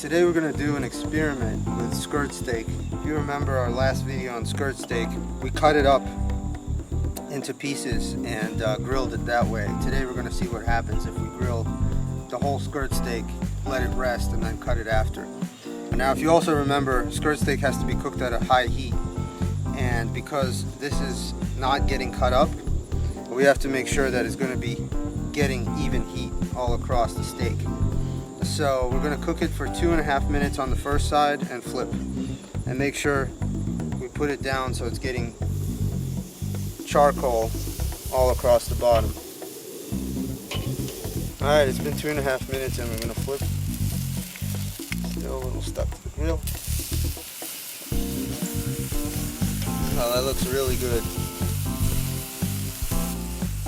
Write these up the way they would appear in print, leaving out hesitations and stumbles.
Today we're going to do an experiment with skirt steak. If you remember our last video on skirt steak, we cut it up into pieces and grilled it that way. Today we're going to see what happens if we grill the whole skirt steak, let it rest, and then cut it after. Now if you also remember, skirt steak has to be cooked at a high heat, and because this is not getting cut up, we have to make sure that it's going to be getting even heat all across the steak. So we're going to cook it for 2.5 minutes on the first side and flip, and make sure we put it down so it's getting charcoal all across the bottom. Alright, it's been 2.5 minutes and we're going to flip. Still a little stuck to the grill. Oh, that looks really good.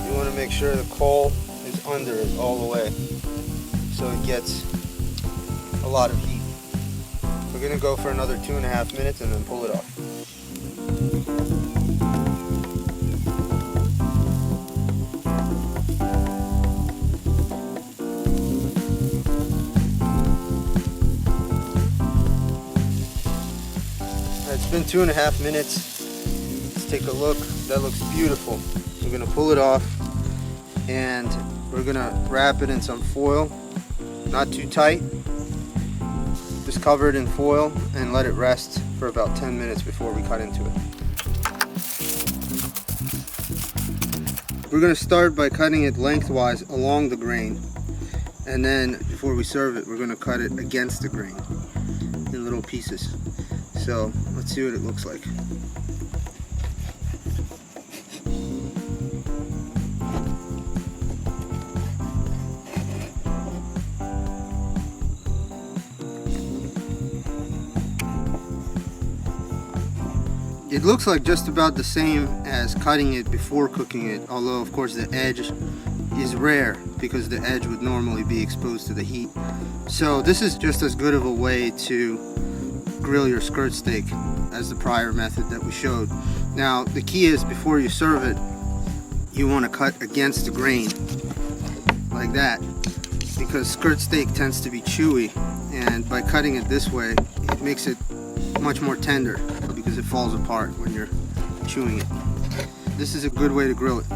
You want to make sure the coal is under it all the way so it gets a lot of heat. We're going to go for another 2.5 minutes and then pull it off. It's been 2.5 minutes. Let's take a look. That looks beautiful. We're going to pull it off and we're going to wrap it in some foil. Not too tight. Just cover it in foil and let it rest for about 10 minutes before we cut into it. We're going to start by cutting it lengthwise along the grain, and then before we serve it, we're going to cut it against the grain in little pieces. So let's see what it looks like. It looks like just about the same as cutting it before cooking it, although of course the edge is rare because the edge would normally be exposed to the heat. So this is just as good of a way to grill your skirt steak as the prior method that we showed. Now the key is, before you serve it, you want to cut against the grain like that, because skirt steak tends to be chewy, and by cutting it this way it makes it much more tender because it falls apart when you're chewing it. This is a good way to grill it.